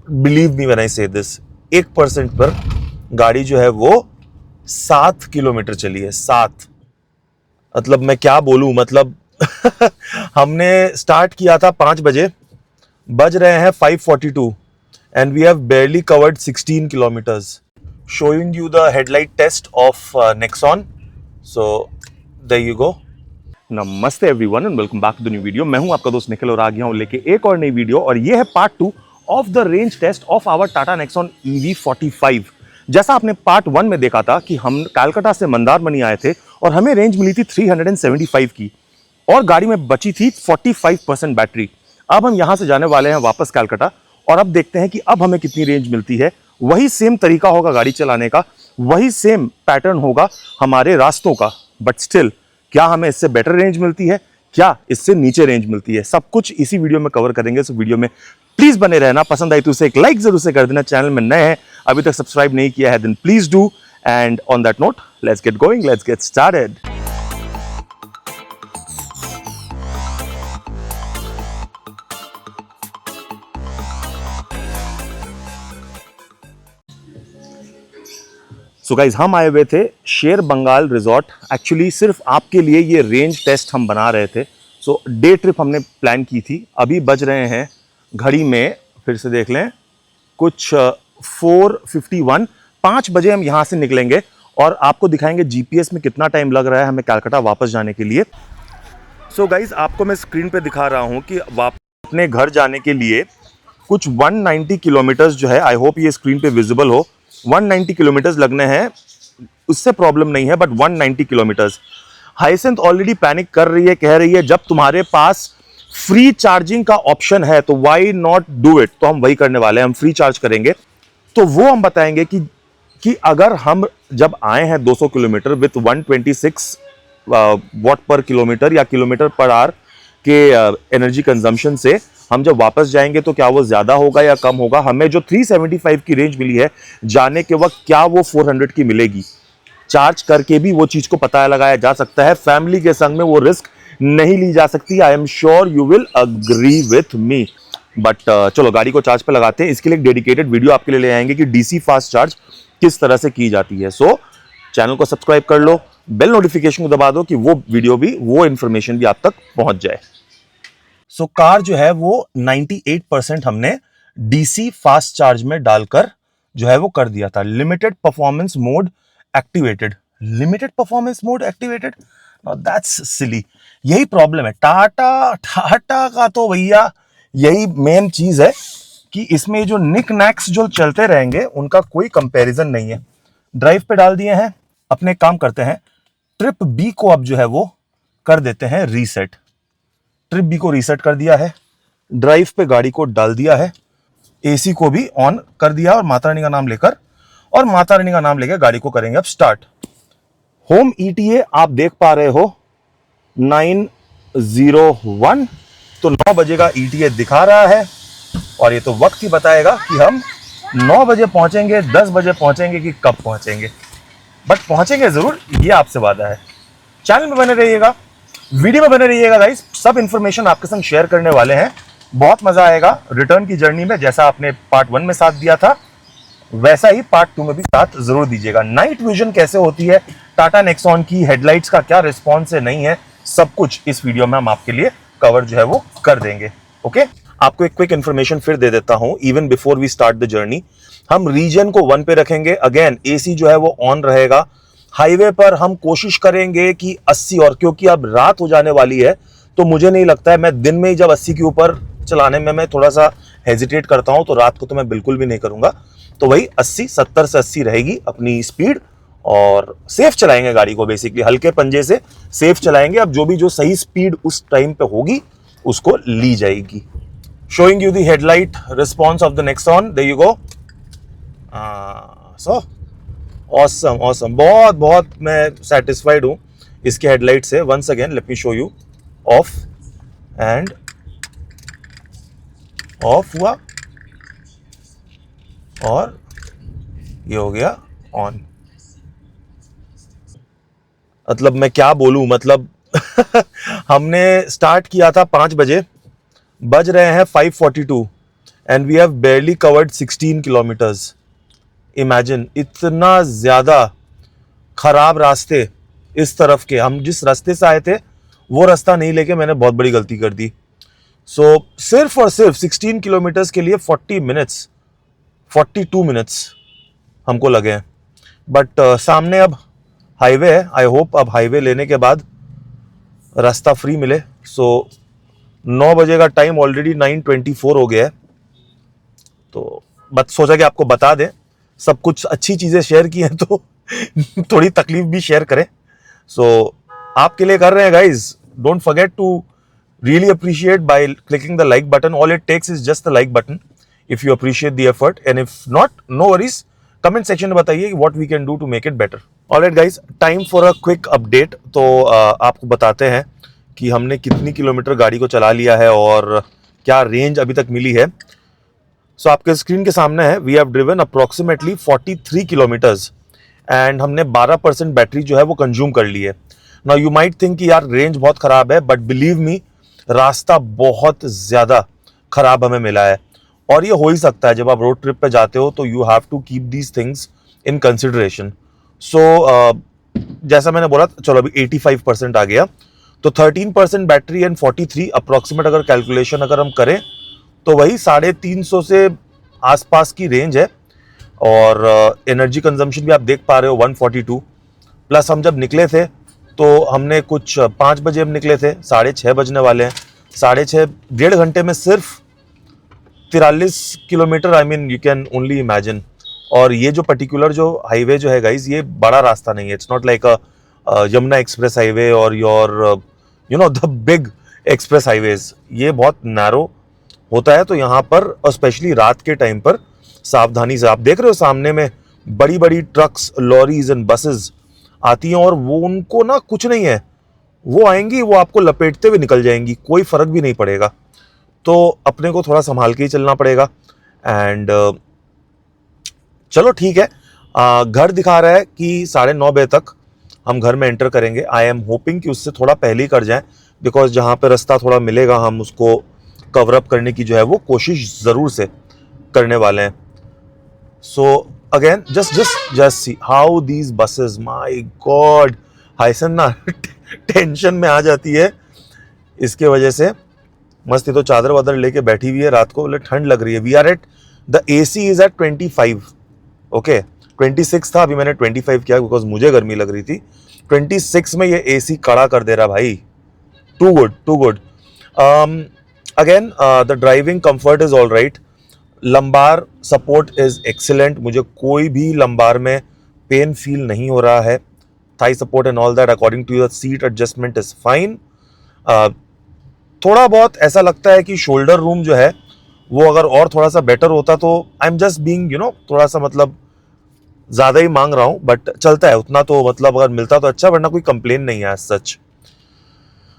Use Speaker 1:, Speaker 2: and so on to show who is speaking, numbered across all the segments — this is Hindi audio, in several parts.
Speaker 1: बिलीव मी व्हेन आई से दिस, 1% पर गाड़ी जो है वो 7 किलोमीटर चली है। 7, मतलब मैं क्या बोलूं, मतलब हमने स्टार्ट किया था 5 बजे, बज रहे हैं 5:42 and we have barely covered 16 kilometers. Showing you the headlight test of Nexon. So there you go.
Speaker 2: नमस्ते everyone and welcome back to the new video. मैं हूं आपका दोस्त निखिल और आ गया हूं लेके एक और नई वीडियो, और ये है part 2 of the range test of our Tata Nexon EV45। जैसा आपने पार्ट 1 में देखा था कि हम कलकत्ता से मंदारमनी आए थे और हमें रेंज मिली थी 375 की, और गाड़ी में बची थी 45% बैटरी। अब हम यहां से जाने वाले हैं वापस कलकत्ता, और अब देखते हैं कि अब हमें कितनी रेंज मिलती है। वही सेम तरीका होगा गाड़ी चलाने का, वही सेम पैटर्न होगा हमारे रास्तों का, बट स्टिल क्या हमें इससे बेटर रेंज मिलती है, क्या इससे नीचे रेंज मिलती है, सब कुछ इसी वीडियो में कवर करेंगे। सो वीडियो में प्लीज बने रहना। पसंद आई तो उसे एक लाइक जरूर से कर देना। चैनल में नए हैं, अभी तक सब्सक्राइब नहीं किया है, then please do. And on that note, let's get going, let's get started. So guys, हम आए हुए थे शेर बंगाल रिजॉर्ट। एक्चुअली सिर्फ आपके लिए ये रेंज टेस्ट हम बना रहे थे। सो डे ट्रिप हमने प्लान की थी। अभी बज रहे हैं घड़ी में, फिर से देख लें, कुछ 4:51। 5 बजे हम यहाँ से निकलेंगे और आपको दिखाएंगे जीपीएस में कितना टाइम लग रहा है हमें कलकत्ता वापस जाने के लिए। सो गाइज, आपको मैं स्क्रीन पे दिखा रहा हूँ कि वापस अपने घर जाने के लिए कुछ 190 किलोमीटर्स जो है, आई होप ये स्क्रीन पे विजिबल हो, 190 किलोमीटर्स लगने हैं। उससे प्रॉब्लम नहीं है, but 190 kilometres. Hyacinth already panic कर रही है, कह रही है जब तुम्हारे पास फ्री चार्जिंग का ऑप्शन है तो व्हाई नॉट डू इट। तो हम वही करने वाले हैं, हम फ्री चार्ज करेंगे। तो वो हम बताएंगे कि अगर हम जब आए हैं 200 किलोमीटर विथ 126 वॉट पर किलोमीटर या किलोमीटर पर आवर के एनर्जी कंजम्पशन से, हम जब वापस जाएंगे तो क्या वो ज्यादा होगा या कम होगा। हमें जो 375 की रेंज मिली है जाने के वक्त, क्या वो 400 की मिलेगी। चार्ज करके भी वो चीज को पता लगाया जा सकता है। फैमिली के संग में वो रिस्क नहीं ली जा सकती। I am sure you will agree with me. But चलो गाड़ी को चार्ज पे लगाते हैं। इसके लिए एक डेडिकेटेड वीडियो आपके लिए ले आएंगे कि डीसी फास्ट चार्ज किस तरह से की जाती है। सो चैनल को सब्सक्राइब कर लो, बेल नोटिफिकेशन को दबा दो कि वो वीडियो भी, वो इंफॉर्मेशन भी आप तक पहुंच जाए।
Speaker 1: सो कार जो है वो 98% हमने डीसी फास्ट चार्ज में डालकर जो है वो कर दिया था। Limited performance mode activated. Limited performance mode activated, that's silly. यही प्रॉब्लम है टाटा का। तो भैया यही मेन चीज है कि इसमें जो निक नैक्स जो चलते रहेंगे उनका कोई कंपैरिजन नहीं है। ड्राइव पे डाल दिए हैं, अपने काम करते हैं। ट्रिप बी को अब जो है वो कर देते हैं रीसेट। ट्रिप बी को रीसेट कर दिया है, ड्राइव पे गाड़ी को डाल दिया है, एसी को भी ऑन कर दिया और माता रानी का नाम लेकर, और माता रानी का नाम लेकर गाड़ी को करेंगे अब स्टार्ट। होम ईटीए आप देख पा रहे हो 9:01। तो 9 बजे का ईटीए दिखा रहा है, और ये तो वक्त ही बताएगा कि हम 9 बजे पहुंचेंगे, 10 बजे पहुंचेंगे कि कब पहुंचेंगे, बट पहुंचेंगे जरूर, ये आपसे वादा है। चैनल में बने रहिएगा, वीडियो में बने रहिएगा गाइस। सब इंफॉर्मेशन आपके संग शेयर करने वाले हैं। बहुत मजा आएगा रिटर्न की जर्नी में। जैसा आपने पार्ट 1 में साथ दिया था, वैसा ही पार्ट 2 में भी साथ जरूर दीजिएगा। नाइट विजन कैसे होती है टाटा नेक्सॉन की, हेडलाइट्स का क्या रिस्पॉन्स है, नहीं है, सब कुछ इस वीडियो में हम आपके लिए कवर जो है वो कर देंगे। ओके, आपको एक क्विक इंफॉर्मेशन फिर दे देता हूं even before we start the journey. हम रीजन को 1 पे रखेंगे। अगेन एसी जो है वो ऑन रहेगा। हाईवे पर हम कोशिश करेंगे कि 80, और क्योंकि अब रात हो जाने वाली है तो मुझे नहीं लगता है, मैं दिन में ही जब 80 के ऊपर चलाने में मैं थोड़ा सा हेजिटेट करता हूं, तो रात को तो मैं बिल्कुल भी नहीं करूंगा। तो वही 80, 70 से 80 रहेगी अपनी स्पीड, और सेफ चलाएंगे गाड़ी को। बेसिकली हल्के पंजे से सेफ चलाएंगे। अब जो सही स्पीड उस टाइम पे होगी उसको ली जाएगी। Showing you the headlight response of the Nexon, there you go. So awesome awesome, बहुत बहुत मैं सेटिस्फाइड हूं इसके हेडलाइट से। Once again let me show you. Off and off हुआ, और ये हो गया ऑन। मतलब मैं क्या बोलूं, मतलब हमने स्टार्ट किया था 5 बजे, बज रहे हैं 5:42 and we have barely covered 16 kilometres. Imagine, इतना ज़्यादा खराब रास्ते इस तरफ के. हम जिस रास्ते से आए थे वो रास्ता नहीं लेके मैंने बहुत बड़ी गलती कर दी. सो सिर्फ और सिर्फ 16 किलोमीटर्स के लिए 42 मिनट्स हमको लगे हैं. बट सामने अब हाईवे है. आई होप अब हाईवे लेने के बाद रास्ता फ्री मिले. सो 9 बजे का टाइम, ऑलरेडी 9:24 हो गया है. तो बस सोचा कि आपको बता दें. सब कुछ अच्छी चीज़ें शेयर की हैं तो थोड़ी तकलीफ भी शेयर करें. सो आपके लिए कर रहे हैं guys. Don't forget to really appreciate by clicking the like button. All it takes is just the like button if you appreciate the effort, and if not, no worries. Comment section में बताइए what we can do to make it better. Alright guys, time for a quick update. तो आपको बताते हैं कि हमने कितनी किलोमीटर गाड़ी को चला लिया है और क्या रेंज अभी तक मिली है. सो आपके स्क्रीन के सामने है. We have driven approximately 43 kilometres and हमने 12% बैटरी जो है वो कंज्यूम कर ली है. नाउ यू माइट थिंक कि यार रेंज बहुत खराब है, बट बिलीव मी, रास्ता बहुत ज़्यादा खराब हमें मिला है. और ये हो ही सकता है, जब आप रोड ट्रिप पे जाते हो तो you have to keep these things in consideration. So जैसा मैंने बोला, चलो अभी 85% आ गया. तो 13% बैटरी एंड 43 अप्रॉक्सीमेट अगर कैलकुलेशन अगर हम करें तो वही 350 से आसपास की रेंज है. और एनर्जी कंजम्पशन भी आप देख पा रहे हो 142. प्लस हम जब निकले थे तो हमने कुछ 5 बजे हम निकले थे, 6:30 बजने वाले हैं. 6:30 1.5 घंटे में सिर्फ 43 kilometre. I mean you can only imagine. और ये जो पर्टिकुलर जो हाईवे जो है गाइज, ये बड़ा रास्ता नहीं है. It's not like a Yamuna express highway और your you know the big express highways. ये बहुत नैरो होता है. तो यहाँ पर और स्पेशली रात के टाइम पर सावधानी से. आप देख रहे हो सामने में बड़ी बड़ी ट्रक्स, लॉरीज एंड बसेस आती हैं और वो उनको ना कुछ नहीं है, वो आएंगी, वो आपको लपेटते हुए निकल जाएंगी, कोई फर्क भी नहीं पड़ेगा. तो अपने को थोड़ा संभाल के ही चलना पड़ेगा. एंड चलो ठीक है. घर दिखा रहा है कि 9:30 बजे तक हम घर में एंटर करेंगे. आई एम होपिंग कि उससे थोड़ा पहले ही कर जाएं, बिकॉज जहाँ पे रास्ता थोड़ा मिलेगा हम उसको कवर अप करने की जो है वो कोशिश ज़रूर से करने वाले हैं. सो again just see how these buses, my god, हाइसन ना टेंशन में आ जाती है इसके वजह से. मस्त ही तो चादर वादर लेके बैठी हुई है, रात को बोले ठंड लग रही है. We are at the AC is at 25. Okay 26 था, अभी मैंने 25 किया बिकॉज मुझे गर्मी लग रही थी. 26 में ये AC कड़ा कर दे रहा भाई. Too good. Again the driving comfort is all right. Lumbar support is excellent. मुझे कोई भी लंबार में पेन फील नहीं हो रहा है. Thigh support and all that according to the seat adjustment is fine. थोड़ा बहुत ऐसा लगता है कि शोल्डर रूम जो है वो अगर और थोड़ा सा बेटर होता तो आई एम जस्ट बीइंग थोड़ा सा मतलब ज़्यादा ही मांग रहा हूँ, बट चलता है उतना. तो मतलब अगर मिलता तो अच्छा, वरना कोई कंप्लेन नहीं है सच.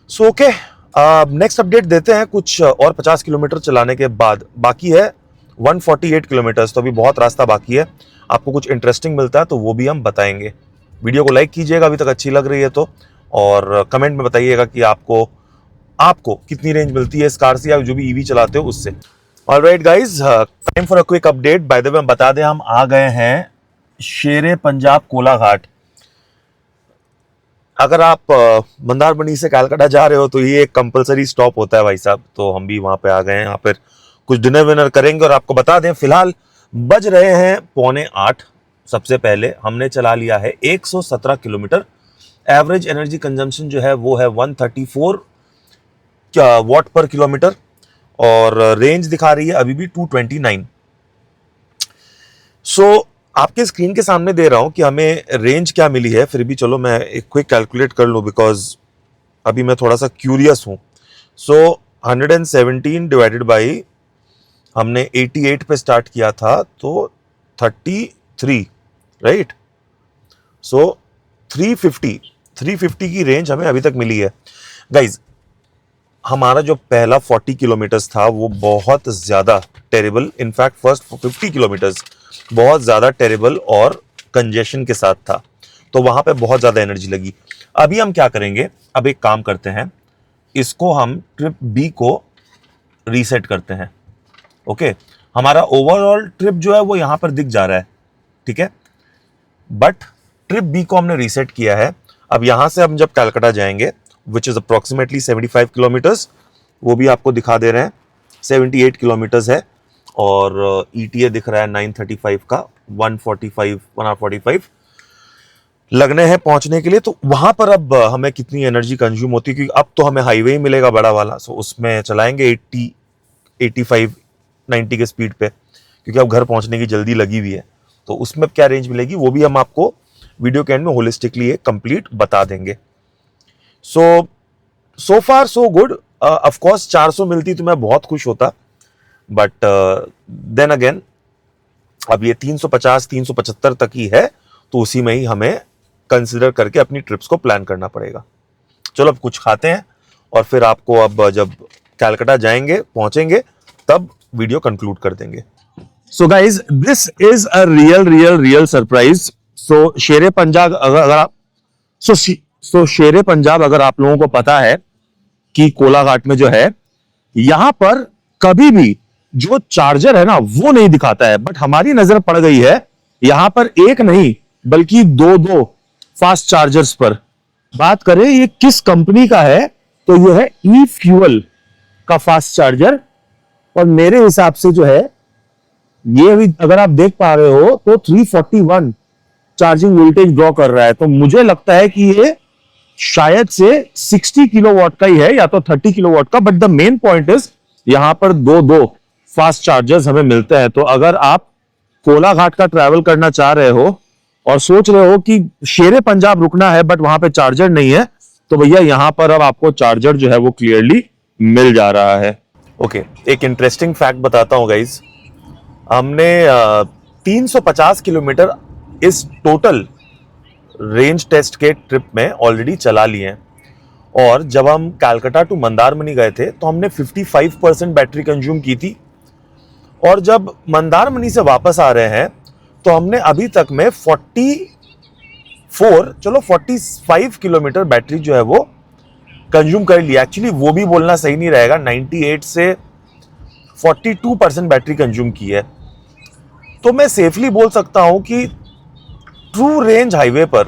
Speaker 1: सो ओके, नेक्स्ट अपडेट देते हैं कुछ और 50 किलोमीटर चलाने के बाद. बाकी है 148 किलोमीटर्स. तो अभी बहुत रास्ता बाकी है. आपको कुछ इंटरेस्टिंग मिलता है तो वो भी हम बताएंगे. वीडियो को लाइक कीजिएगा अभी तक अच्छी लग रही है तो, और कमेंट में बताइएगा कि आपको कितनी रेंज मिलती है इस कार से या जो भी ईवी चलाते हो उससे. Alright guys, time for a quick update. By the way हम बता दें, हम आ गए हैं शेरे पंजाब कोलाघाट. अगर आप मंदारमनी से कलकत्ता जा रहे हो तो ये एक कंपलसरी स्टॉप होता है भाई साहब. तो हम भी वहां पे आ गए हैं. यहाँ पर कुछ डिनर विनर करेंगे. और आपको बता दें फिलहाल बज रहे हैं 7:45. सबसे पहले हमने चला लिया है 117 किलोमीटर. एवरेज एनर्जी कंजम्पशन जो है वो है 134 वॉट पर किलोमीटर. और रेंज दिखा रही है अभी भी 229. सो आपके स्क्रीन के सामने दे रहा हूं कि हमें रेंज क्या मिली है. फिर भी चलो मैं एक क्विक कैलकुलेट कर लूं, बिकॉज अभी मैं थोड़ा सा क्यूरियस हूं. सो 117 डिवाइडेड बाई, हमने 88 पे स्टार्ट किया था तो 33, राइट. सो 350 की रेंज हमें अभी तक मिली है. गाइज, हमारा जो पहला 40 किलोमीटर्स था वो बहुत ज़्यादा टेरेबल, इनफैक्ट फर्स्ट 50 किलोमीटर्स बहुत ज़्यादा टेरेबल और कंजेशन के साथ था. तो वहाँ पे बहुत ज़्यादा एनर्जी लगी. अभी हम क्या करेंगे, अब एक काम करते हैं, इसको हम ट्रिप बी को रीसेट करते हैं. ओके, हमारा ओवरऑल ट्रिप जो है वो यहां पर दिख जा रहा है, ठीक है। बट ट्रिप बी को हमने रीसेट किया है। अब यहां से हम जब कलकत्ता जाएंगे, विच इज अप्रोक्सीमेटली 75 किलोमीटर्स, वो भी आपको दिखा दे रहे हैं, 78 किलोमीटर्स है। और ईटीए दिख रहा है 935 का, 145 लगने हैं पहुंचने के लिए। तो वहां पर अब हमें कितनी एनर्जी कंज्यूम होती है, क्योंकि अब तो हमें हाईवे ही मिलेगा बड़ा वाला, सो उसमें चलाएंगे 80, 85, 90 के स्पीड पे, क्योंकि अब घर पहुंचने की जल्दी लगी हुई है। तो उसमें क्या रेंज मिलेगी वो भी हम आपको वीडियो के एंड में होलिस्टिकली एक कंप्लीट बता देंगे। सो फार सो गुड। ऑफ कोर्स 400 मिलती तो मैं बहुत खुश होता, बट देन अगेन अब ये 350, 375 तक ही है, तो उसी में ही हमें कंसिडर करके अपनी ट्रिप्स को प्लान करना पड़ेगा। चलो अब कुछ खाते हैं और फिर आपको अब जब कलकत्ता जाएंगे, पहुंचेंगे, तब वीडियो कंक्लूड कर देंगे।
Speaker 2: So guys, this is a real surprise. So Shere Punjab अगर आप शेरे पंजाब अगर आप लोगों को पता है कि कोलाघाट में जो है, यहां पर कभी भी जो चार्जर है ना वो नहीं दिखाता है, बट हमारी नजर पड़ गई है यहां पर एक नहीं बल्कि दो फास्ट चार्जर्स पर। बात करें ये किस कंपनी का है, तो ये है ई फ्यूल का फास्ट चार्जर। और मेरे हिसाब से जो है ये अभी अगर आप देख पा रहे हो तो 341 चार्जिंग वोल्टेज ड्रॉ कर रहा है। तो मुझे लगता है कि ये शायद से 60 किलोवाट का ही है या तो 30 किलोवाट का। But the main point is यहां पर दो फास्ट चार्जर्स हमें मिलते हैं। तो अगर आप कोलाघाट का ट्रैवल करना चाह रहे हो और सोच रहे हो कि शेरे पंजाब रुकना है बट वहां पे चार्जर नहीं है, तो भैया यहां पर अब आपको चार्जर जो है वो क्लियरली मिल जा रहा है।
Speaker 1: ओके, एक इंटरेस्टिंग फैक्ट बताता हूं गाइज। हमने 350 किलोमीटर इस टोटल रेंज टेस्ट के ट्रिप में ऑलरेडी चला लिए हैं। और जब हम कलकत्ता टू मंदारमनी गए थे तो हमने 55% बैटरी कंज्यूम की थी। और जब मंदारमनी से वापस आ रहे हैं तो हमने अभी तक में 45 किलोमीटर बैटरी जो है वो कंज्यूम कर लिया। एक्चुअली वो भी बोलना सही नहीं रहेगा, 98 से 42% बैटरी कंज्यूम की है। तो मैं सेफली बोल सकता हूं कि ट्रू रेंज हाईवे पर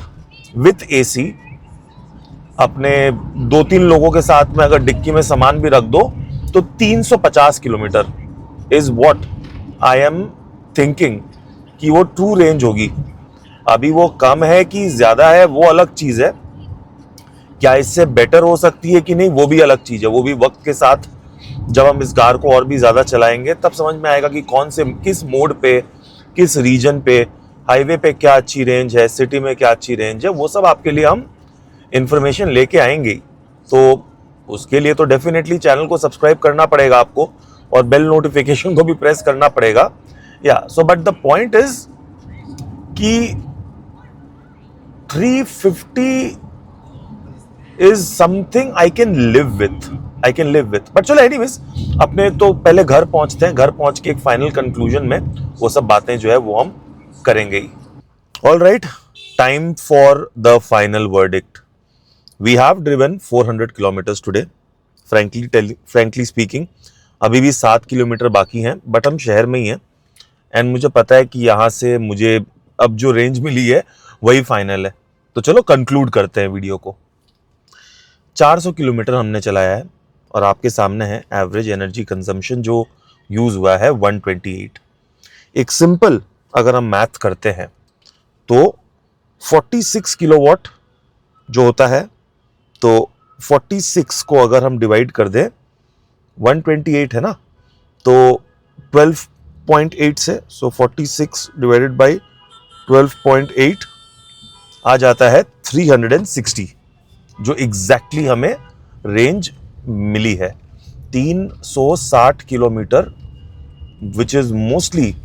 Speaker 1: विथ एसी अपने 2-3 लोगों के साथ में अगर डिक्की में सामान भी रख दो तो 350 kilometre is what I am thinking कि वो ट्रू रेंज होगी। अभी वो कम है कि ज्यादा है वो अलग चीज है, क्या इससे बेटर हो सकती है कि नहीं वो भी अलग चीज है। वो भी वक्त के साथ जब हम इस कार को और भी ज्यादा चलाएंगे तब समझ में आएगा कि कौन से किस मोड पे, किस रीजन पे, हाईवे पे क्या अच्छी रेंज है, सिटी में क्या अच्छी रेंज है। वो सब आपके लिए हम इंफॉर्मेशन लेके आएंगे। तो उसके लिए तो डेफिनेटली चैनल को सब्सक्राइब करना पड़ेगा आपको और बेल नोटिफिकेशन को भी प्रेस करना पड़ेगा। या so but the point is कि 350 is something I can live with. But चलो एनीवेज, अपने तो पहले घर पहुंचते हैं। घर पहुंच के एक फाइनल कंक्लूजन में वो सब बातें जो है वो हम करेंगे ही। All right, time for the final verdict. We have driven 400 kilometres today. Frankly speaking अभी भी 7 किलोमीटर बाकी हैं, बट हम शहर में ही हैं एंड मुझे पता है कि यहाँ से मुझे अब जो रेंज मिली है वही फाइनल है। तो चलो कंक्लूड करते हैं वीडियो को। 400 किलोमीटर हमने चलाया है और आपके सामने है एवरेज एनर्जी कंजम्पशन जो यूज हुआ है 128। एक सिंपल अगर हम मैथ करते हैं तो 46 किलोवाट जो होता है, तो 46 को अगर हम डिवाइड कर दें, 128 है ना, तो 12.8 से, सो 46 डिवाइडेड बाई 12.8 आ जाता है 360, जो एग्जैक्टली हमें रेंज मिली है। 360 kilometre which is mostly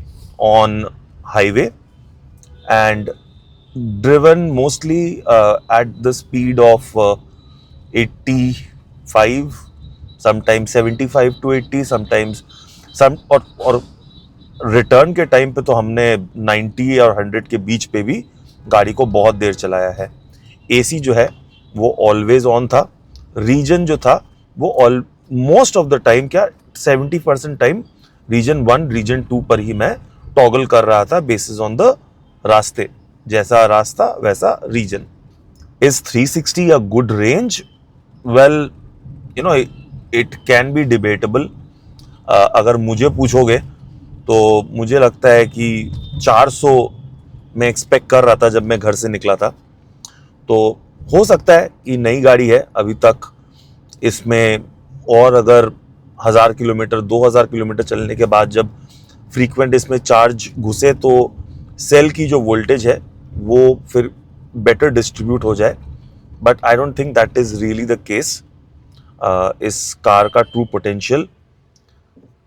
Speaker 1: on highway and driven mostly at the speed of 85, sometimes 75 to 80, sometimes और रिटर्न के टाइम पे तो हमने 90 और 100 के बीच पे भी गाड़ी को बहुत देर चलाया है। एसी जो है वो ऑलवेज ऑन था। रीजन जो था वो मोस्ट ऑफ द टाइम क्या 70% टाइम रीजन 1 रीजन 2 पर ही मैं टॉगल कर रहा था बेसिस ऑन द रास्ते, जैसा रास्ता वैसा region. Is 360 a good range? Well you know it can be debatable. अगर मुझे पूछोगे तो मुझे लगता है कि 400 मैं एक्सपेक्ट कर रहा था जब मैं घर से निकला था। तो हो सकता है कि नई गाड़ी है अभी तक, इसमें और अगर 1000 किलोमीटर 2000 किलोमीटर चलने के बाद जब फ्रीक्वेंट इसमें चार्ज घुसे तो सेल की जो वोल्टेज है वो फिर बेटर डिस्ट्रीब्यूट हो जाए, but I don't think that is really the case. इस कार का ट्रू पोटेंशियल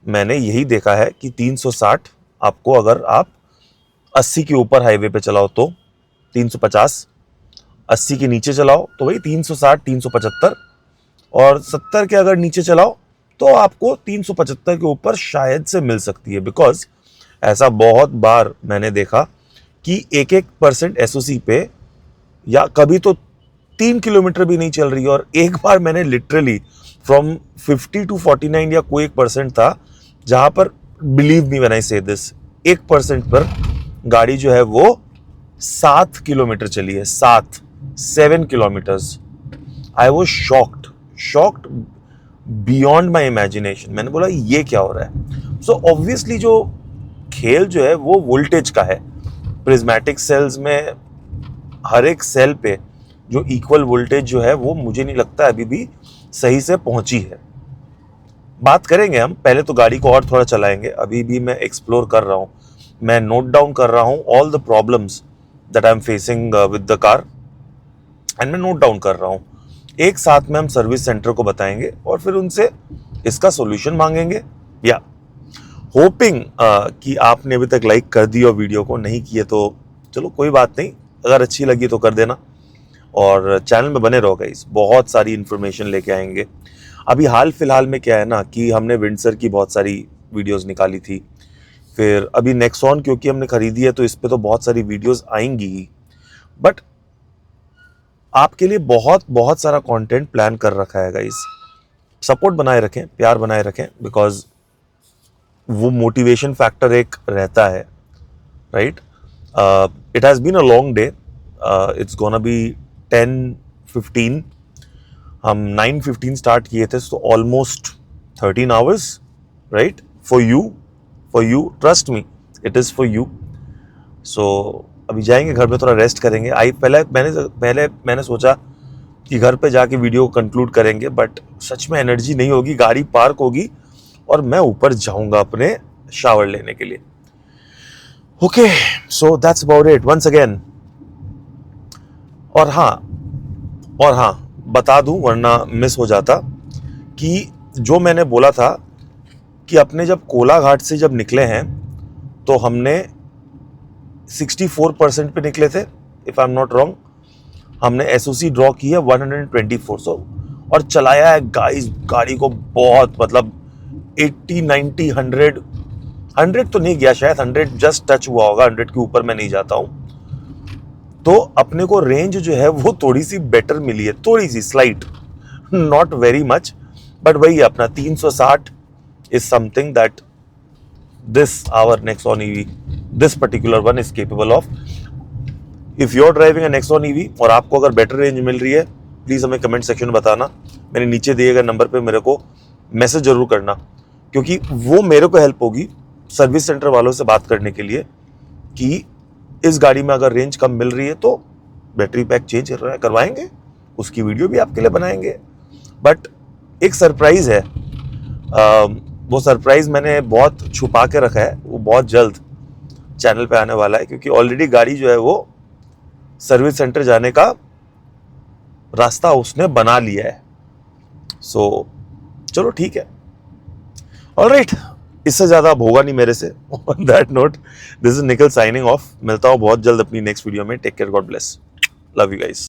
Speaker 1: मैंने यही देखा है कि 360 आपको, अगर आप 80 के ऊपर हाईवे पे चलाओ तो 350, 80 के नीचे चलाओ तो वही 360 375, और 70 के अगर नीचे चलाओ तो आपको 375 के ऊपर शायद से मिल सकती है। बिकॉज ऐसा बहुत बार मैंने देखा कि 1% एसओसी पे, या कभी तो 3 किलोमीटर भी नहीं चल रही, और एक बार मैंने लिटरली फ्रॉम 50 to 49 या कोई 1% था जहां पर, बिलीव मी व्हेन आई से दिस, 1% पर गाड़ी जो है वो 7 किलोमीटर चली है, 7 kilometres. I was shocked beyond my imagination. मैंने बोला ये क्या हो रहा है। सो ऑब्वियसली जो खेल जो है वो वोल्टेज का है। प्रिज्मेटिक सेल्स में हर एक सेल पे जो इक्वल वोल्टेज जो है वो मुझे नहीं लगता अभी भी सही से पहुंची है। बात करेंगे हम, पहले तो गाड़ी को और थोड़ा चलाएंगे। अभी भी मैं एक्सप्लोर कर रहा हूँ, मैं नोट डाउन कर रहा हूँ all the problems that I am facing with the car, and मैं नोट डाउन कर रहा हूँ। एक साथ में हम सर्विस सेंटर को बताएंगे और फिर उनसे इसका सॉल्यूशन मांगेंगे। या होपिंग कि आपने अभी तक लाइक कर दी और वीडियो को नहीं किए तो चलो कोई बात नहीं, अगर अच्छी लगी तो कर देना, और चैनल में बने रहो गाइस, बहुत सारी इन्फॉर्मेशन लेके आएंगे। अभी हाल फिलहाल में क्या है ना कि हमने विंडसर की बहुत सारी वीडियोस निकाली थी, फिर अभी नेक्सॉन क्योंकि हमने खरीदी है तो इस पे तो बहुत सारी वीडियोस आएंगी ही, बट आपके लिए बहुत बहुत सारा कंटेंट प्लान कर रखा है गाइस। सपोर्ट बनाए रखें, प्यार बनाए रखें, बिकॉज वो मोटिवेशन फैक्टर एक रहता है, right. It has been a long day, it's gonna be 10:15, हम 9:15 स्टार्ट किए थे, so almost 13 hours, right, for you trust me, it is for you. So अभी जाएंगे घर में, थोड़ा रेस्ट करेंगे। पहले मैंने सोचा कि घर पे जाके वीडियो को कंक्लूड करेंगे, बट सच में एनर्जी नहीं होगी, गाड़ी पार्क होगी और मैं ऊपर जाऊंगा अपने शावर लेने के लिए। Okay, so that's about it once again. और हाँ बता दूं वरना मिस हो जाता, कि जो मैंने बोला था कि अपने जब कोलाघाट से जब निकले हैं तो हमने 64% पे निकले थे, if I am not wrong. हमने एसओसी ड्रॉ की है 124, सो और चलाया है गाइस गाड़ी को बहुत, मतलब 80 90 100 तो नहीं गया, शायद 100 जस्ट टच हुआ होगा, 100 के ऊपर मैं नहीं जाता हूं। तो अपने को रेंज जो है वो थोड़ी सी बेटर मिली है, थोड़ी सी slight, not very much, but वही अपना 360 is something that this our Nexon EV, this particular one is capable of. If you're driving a Nexon EV और आपको अगर बेटर रेंज मिल रही है, प्लीज़ हमें कमेंट सेक्शन में बताना। मैंने नीचे दिए गए नंबर पे मेरे को मैसेज जरूर करना, क्योंकि वो मेरे को हेल्प होगी सर्विस सेंटर वालों से बात करने के लिए कि इस गाड़ी में अगर रेंज कम मिल रही है तो बैटरी पैक चेंज करवाएंगे, उसकी वीडियो भी आपके लिए बनाएंगे। बट एक सरप्राइज है, वो सरप्राइज मैंने बहुत छुपा के रखा है, वो बहुत जल्द चैनल पे आने वाला है, क्योंकि ऑलरेडी गाड़ी जो है वो सर्विस सेंटर जाने का रास्ता उसने बना लिया है। सो चलो ठीक है, ऑलराइट, इससे ज़्यादा अब होगा नहीं मेरे से। On that note, this is Nikhil signing off. मिलता हूँ बहुत जल्द अपनी नेक्स्ट वीडियो में। Take care, God bless, love you guys.